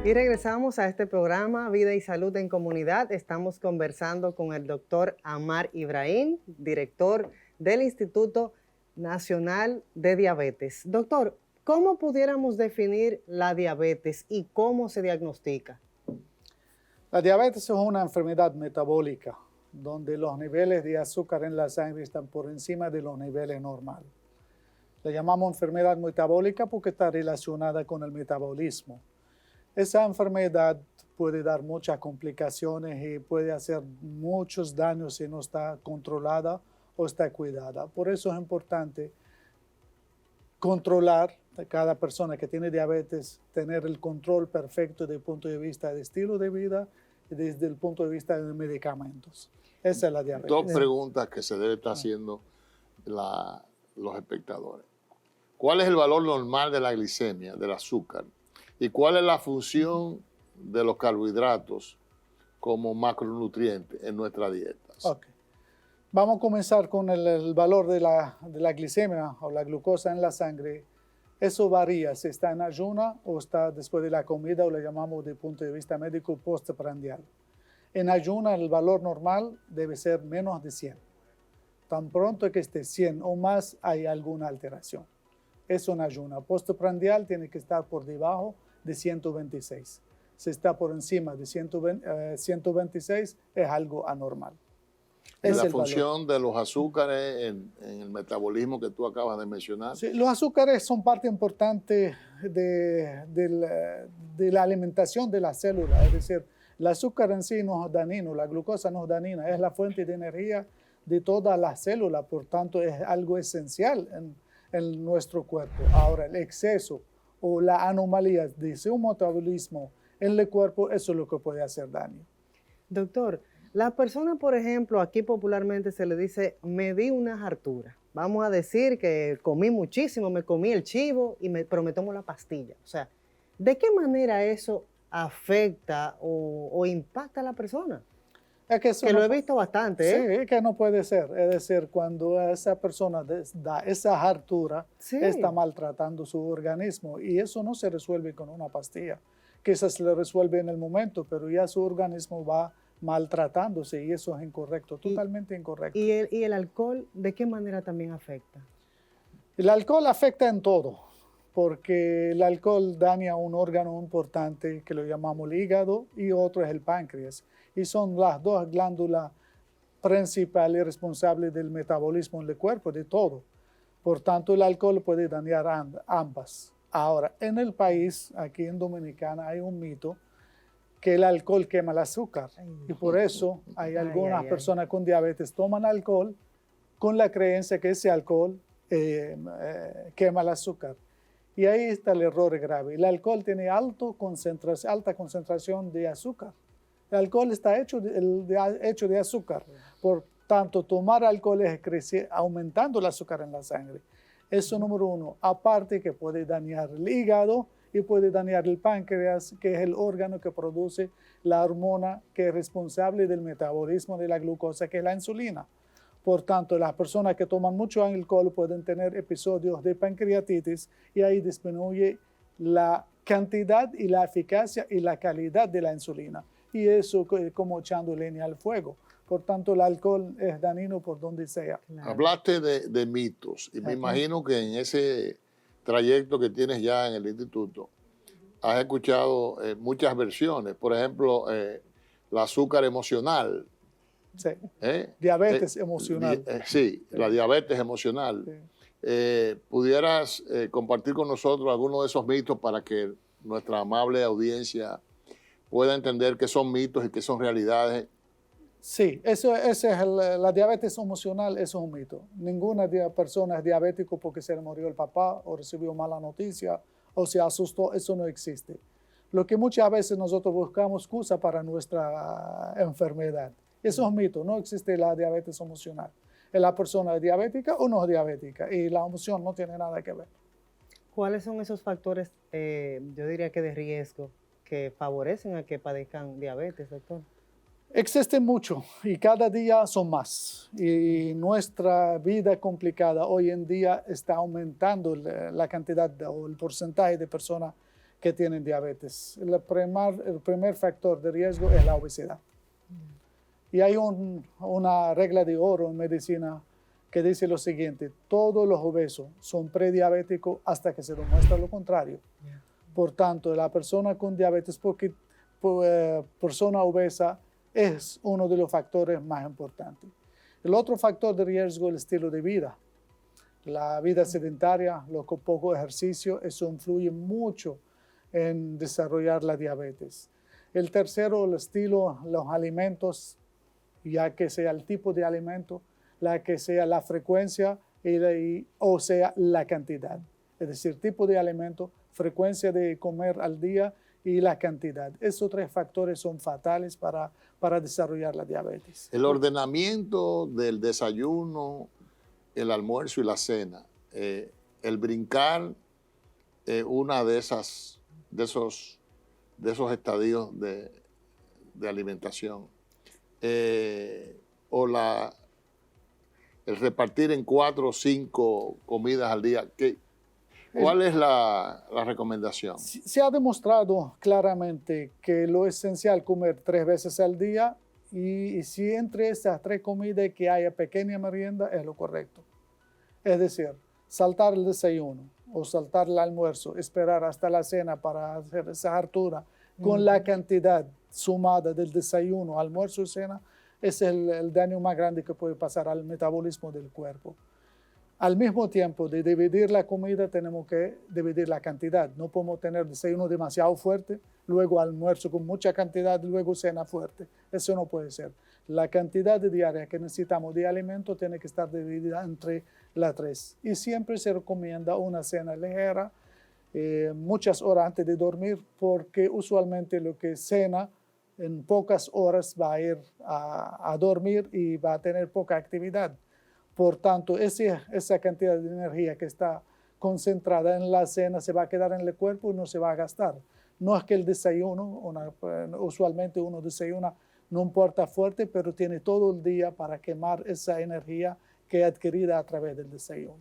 Y regresamos a este programa Vida y Salud en Comunidad. Estamos conversando con el doctor Amar Ibrahim, director del Instituto Nacional de Diabetes. Doctor, ¿cómo pudiéramos definir la diabetes y cómo se diagnostica? La diabetes es una enfermedad metabólica donde los niveles de azúcar en la sangre están por encima de los niveles normales. La llamamos enfermedad metabólica porque está relacionada con el metabolismo. Esa enfermedad puede dar muchas complicaciones y puede hacer muchos daños si no está controlada o está cuidada. Por eso es importante controlar a cada persona que tiene diabetes, tener el control perfecto desde el punto de vista de estilo de vida y desde el punto de vista de medicamentos. Esa es la diabetes. Dos preguntas que se debe estar haciendo los espectadores. ¿Cuál es el valor normal de la glicemia, del azúcar? ¿Y cuál es la función de los carbohidratos como macronutrientes en nuestra dieta? Okay. Vamos a comenzar con el valor de la glicemia o la glucosa en la sangre. Eso varía si está en ayuna o está después de la comida, o le llamamos desde el punto de vista médico postprandial. En ayuna el valor normal debe ser menos de 100. Tan pronto que esté 100 o más hay alguna alteración. Eso en ayuna. Postprandial tiene que estar por debajo de 126. Si está por encima de 126 es algo anormal. ¿Y la función de los azúcares en el metabolismo que tú acabas de mencionar? Sí, los azúcares son parte importante de la alimentación de la célula. Es decir, el azúcar en sí no es dañino, la glucosa no es dañina, es la fuente de energía de toda la célula, por tanto es algo esencial en nuestro cuerpo. Ahora, el exceso o la anomalía de su metabolismo en el cuerpo, eso es lo que puede hacer daño. Doctor, la persona, por ejemplo, aquí popularmente se le dice, me di una hartura. Vamos a decir que comí muchísimo, me comí el chivo, pero me tomo la pastilla. O sea, ¿de qué manera eso afecta o impacta a la persona? Es que lo he visto bastante, ¿eh? Sí, es que no puede ser. Es decir, cuando esa persona da esa hartura, sí, está maltratando su organismo y eso no se resuelve con una pastilla. Quizás se le resuelve en el momento, pero ya su organismo va maltratándose y eso es incorrecto, totalmente incorrecto. ¿Y el alcohol de qué manera también afecta? El alcohol afecta en todo, porque el alcohol daña un órgano importante que lo llamamos el hígado y otro es el páncreas. Y son las dos glándulas principales responsables del metabolismo en el cuerpo, de todo. Por tanto, el alcohol puede dañar ambas. Ahora, en el país, aquí en Dominicana, hay un mito que el alcohol quema el azúcar. Y por eso hay algunas personas con diabetes toman alcohol con la creencia que ese alcohol quema el azúcar. Y ahí está el error grave. El alcohol tiene alta concentración de azúcar. El alcohol está hecho de azúcar. Por tanto, tomar alcohol es aumentando el azúcar en la sangre. Eso número uno. Aparte que puede dañar el hígado y puede dañar el páncreas, que es el órgano que produce la hormona que es responsable del metabolismo de la glucosa, que es la insulina. Por tanto, las personas que toman mucho alcohol pueden tener episodios de pancreatitis y ahí disminuye la cantidad y la eficacia y la calidad de la insulina. Y eso es como echando leña al fuego. Por tanto, el alcohol es dañino por donde sea. Claro. Hablaste de mitos y me imagino que en ese trayecto que tienes ya en el instituto has escuchado muchas versiones. Por ejemplo, el azúcar emocional. Sí, diabetes emocional. Sí, la diabetes emocional. Sí. ¿Pudieras compartir con nosotros algunos de esos mitos para que nuestra amable audiencia pueda entender qué son mitos y qué son realidades? Sí, la diabetes emocional, eso es un mito. Ninguna persona es diabético porque se le murió el papá o recibió mala noticia o se asustó, eso no existe. Lo que muchas veces nosotros buscamos excusa para nuestra enfermedad. Eso es un mito, no existe la diabetes emocional. ¿La persona es diabética o no es diabética? Y la emoción no tiene nada que ver. ¿Cuáles son esos factores, yo diría que de riesgo, que favorecen a que padezcan diabetes, doctor? Existen muchos y cada día son más. Y nuestra vida complicada hoy en día está aumentando la cantidad o el porcentaje de personas que tienen diabetes. El primer factor de riesgo es la obesidad. Y hay una regla de oro en medicina que dice lo siguiente: todos los obesos son prediabéticos hasta que se demuestra lo contrario. Por tanto, la persona con diabetes, persona obesa, es uno de los factores más importantes. El otro factor de riesgo es el estilo de vida. La vida sedentaria, los poco ejercicio, eso influye mucho en desarrollar la diabetes. El tercero, el estilo, los alimentos, ya que sea el tipo de alimento, la que sea la frecuencia o sea la cantidad. Es decir, tipo de alimento, frecuencia de comer al día y la cantidad. Esos tres factores son fatales para desarrollar la diabetes. El ordenamiento del desayuno, el almuerzo y la cena, el brincar una de esos estadios de alimentación, o el repartir en 4 o 5 comidas al día. ¿Cuál es la recomendación? Se ha demostrado claramente que lo esencial es comer 3 veces al día, y si entre esas 3 comidas que haya pequeña merienda es lo correcto. Es decir, saltar el desayuno o saltar el almuerzo, esperar hasta la cena para hacer esa hartura con la cantidad sumada del desayuno, almuerzo y cena, es el daño más grande que puede pasar al metabolismo del cuerpo. Al mismo tiempo de dividir la comida, tenemos que dividir la cantidad. No podemos tener desayuno demasiado fuerte, luego almuerzo con mucha cantidad, luego cena fuerte. Eso no puede ser. La cantidad diaria que necesitamos de alimento tiene que estar dividida entre las 3. Y siempre se recomienda una cena ligera, muchas horas antes de dormir, porque usualmente lo que cena en pocas horas va a ir a dormir y va a tener poca actividad. Por tanto, esa cantidad de energía que está concentrada en la cena se va a quedar en el cuerpo y no se va a gastar. No es que el desayuno, usualmente uno desayuna, no importa fuerte, pero tiene todo el día para quemar esa energía que es adquirida a través del desayuno.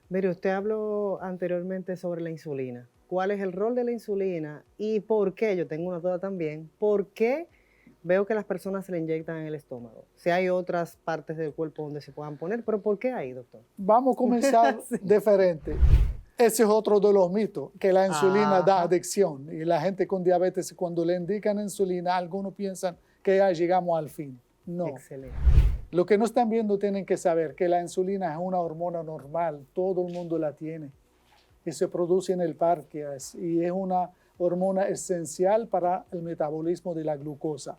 Mire, usted habló anteriormente sobre la insulina. ¿Cuál es el rol de la insulina y por qué? Yo tengo una duda también. ¿Por qué veo que las personas se la inyectan en el estómago? Si hay otras partes del cuerpo donde se puedan poner, pero ¿por qué ahí, doctor? Vamos a comenzar diferente. Ese es otro de los mitos, que la insulina da adicción. Y la gente con diabetes, cuando le indican insulina, algunos piensan que ya llegamos al fin. No. Excelente. Lo que no están viendo tienen que saber que la insulina es una hormona normal, todo el mundo la tiene. Y se produce en el páncreas y es una hormona esencial para el metabolismo de la glucosa.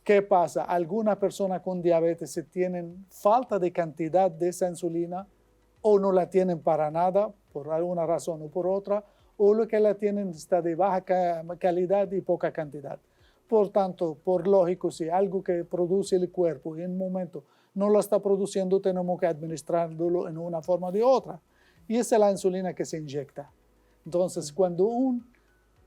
¿Qué pasa? Algunas personas con diabetes tienen falta de cantidad de esa insulina, o no la tienen para nada, por alguna razón o por otra, o lo que la tienen está de baja calidad y poca cantidad. Por tanto, por lógico, si algo que produce el cuerpo y en un momento no lo está produciendo, tenemos que administrarlo en una forma o de otra. Y esa es la insulina que se inyecta. Entonces, cuando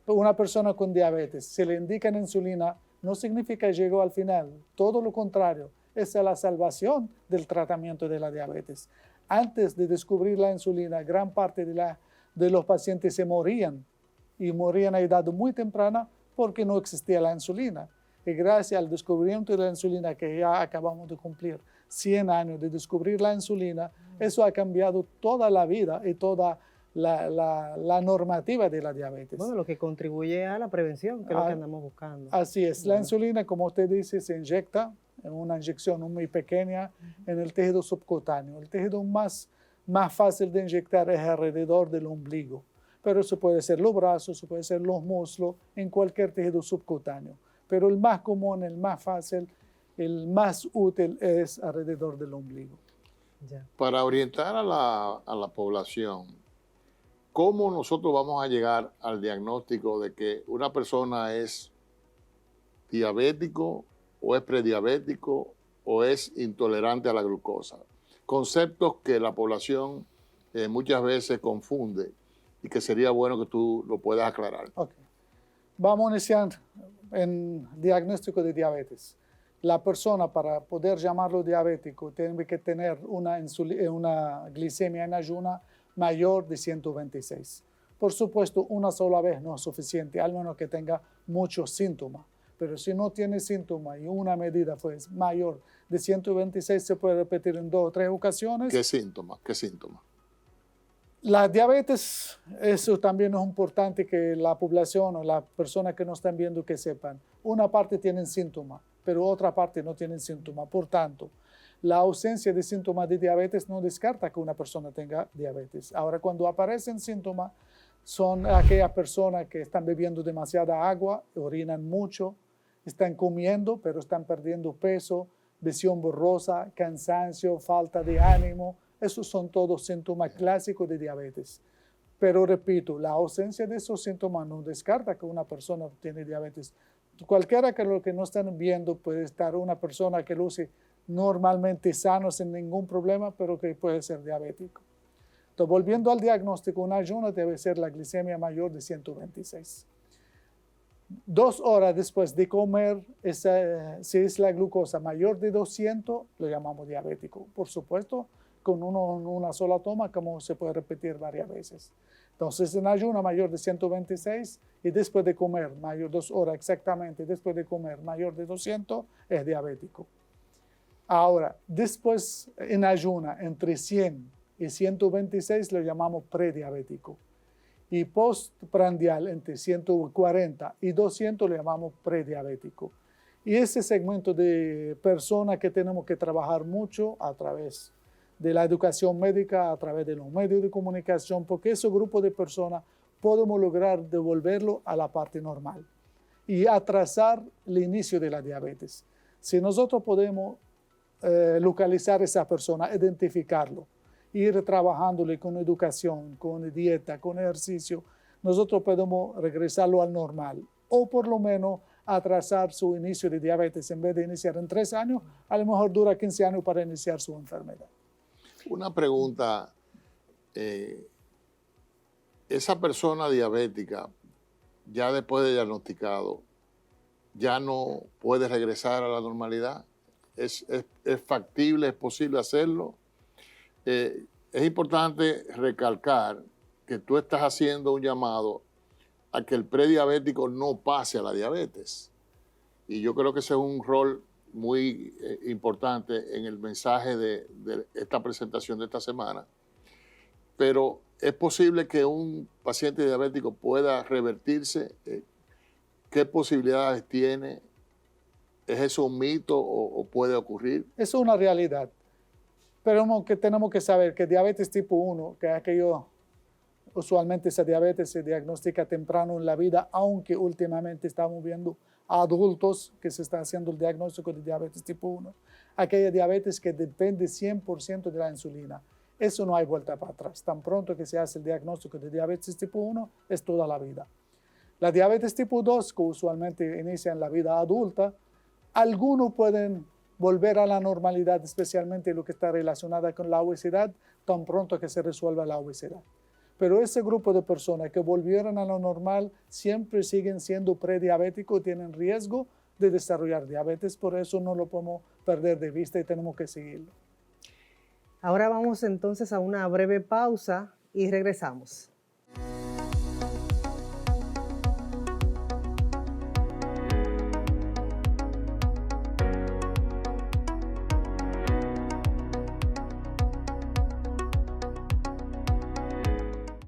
una persona con diabetes se le indica insulina, no significa que llegó al final. Todo lo contrario, esa es la salvación del tratamiento de la diabetes. Antes de descubrir la insulina, gran parte de los pacientes se morían, y morían a edad muy temprana porque no existía la insulina. Y gracias al descubrimiento de la insulina, que ya acabamos de cumplir 100 años de descubrir la insulina, eso ha cambiado toda la vida y toda la normativa de la diabetes. Bueno, lo que contribuye a la prevención, que es lo que andamos buscando. Así es. La insulina, como usted dice, se inyecta en una inyección muy pequeña en el tejido subcutáneo. El tejido más fácil de inyectar es alrededor del ombligo, pero eso puede ser los brazos, eso puede ser los muslos, en cualquier tejido subcutáneo. Pero el más común, el más fácil, el más útil es alrededor del ombligo. Ya. Para orientar a la población, ¿cómo nosotros vamos a llegar al diagnóstico de que una persona es diabético o es prediabético o es intolerante a la glucosa? Conceptos que la población muchas veces confunde y que sería bueno que tú lo puedas aclarar. Okay. Vamos a iniciar en diagnóstico de diabetes. La persona, para poder llamarlo diabético, tiene que tener una glicemia en ayuna mayor de 126. Por supuesto, una sola vez no es suficiente, al menos que tenga muchos síntomas. Pero si no tiene síntomas y una medida fue mayor de 126, se puede repetir en 2 o 3 ocasiones. ¿Qué síntomas? ¿Qué síntomas? La diabetes, eso también es importante que la población o las personas que nos están viendo que sepan. Una parte tienen síntomas, pero otra parte no tienen síntomas. Por tanto, la ausencia de síntomas de diabetes no descarta que una persona tenga diabetes. Ahora, cuando aparecen síntomas, son aquellas personas que están bebiendo demasiada agua, orinan mucho, están comiendo, pero están perdiendo peso, visión borrosa, cansancio, falta de ánimo. Esos son todos síntomas clásicos de diabetes. Pero repito, la ausencia de esos síntomas no descarta que una persona tiene diabetes. Cualquiera que lo que no están viendo puede estar una persona que luce normalmente sano sin ningún problema, pero que puede ser diabético. Entonces, volviendo al diagnóstico, un ayuno debe ser la glicemia mayor de 126. 2 horas después de comer, si es la glucosa mayor de 200, lo llamamos diabético. Por supuesto, con una sola toma, como se puede repetir varias veces. Entonces, en ayuno mayor de 126 y después de comer, 2 horas exactamente, después de comer mayor de 200, es diabético. Ahora, después en ayuna entre 100 y 126 lo llamamos prediabético. Y postprandial entre 140 y 200 lo llamamos prediabético. Y ese segmento de personas que tenemos que trabajar mucho a través de la educación médica, a través de los medios de comunicación, porque ese grupo de personas podemos lograr devolverlo a la parte normal y atrasar el inicio de la diabetes. Si nosotros podemos localizar a esa persona, identificarlo, ir trabajándole con educación, con dieta, con ejercicio, nosotros podemos regresarlo al normal o por lo menos atrasar su inicio de diabetes. En vez de iniciar en 3 años, a lo mejor dura 15 años para iniciar su enfermedad. Una pregunta, esa persona diabética, ya después de diagnosticado, ¿ya no puede regresar a la normalidad? ¿Es factible, es posible hacerlo? Es importante recalcar que tú estás haciendo un llamado a que el prediabético no pase a la diabetes. Y yo creo que ese es un rol muy importante en el mensaje de esta presentación de esta semana. Pero ¿es posible que un paciente diabético pueda revertirse? ¿Qué posibilidades tiene? ¿Es eso un mito o puede ocurrir? Es una realidad. Pero que tenemos que saber que diabetes tipo 1, que es aquello, usualmente esa diabetes se diagnostica temprano en la vida, aunque últimamente estamos viendo adultos que se está haciendo el diagnóstico de diabetes tipo 1, aquella diabetes que depende 100% de la insulina. Eso no hay vuelta para atrás. Tan pronto que se hace el diagnóstico de diabetes tipo 1, es toda la vida. La diabetes tipo 2, que usualmente inicia en la vida adulta, algunos pueden volver a la normalidad, especialmente lo que está relacionado con la obesidad, tan pronto que se resuelva la obesidad. Pero ese grupo de personas que volvieron a lo normal siempre siguen siendo prediabéticos y tienen riesgo de desarrollar diabetes. Por eso no lo podemos perder de vista y tenemos que seguirlo. Ahora vamos entonces a una breve pausa y regresamos.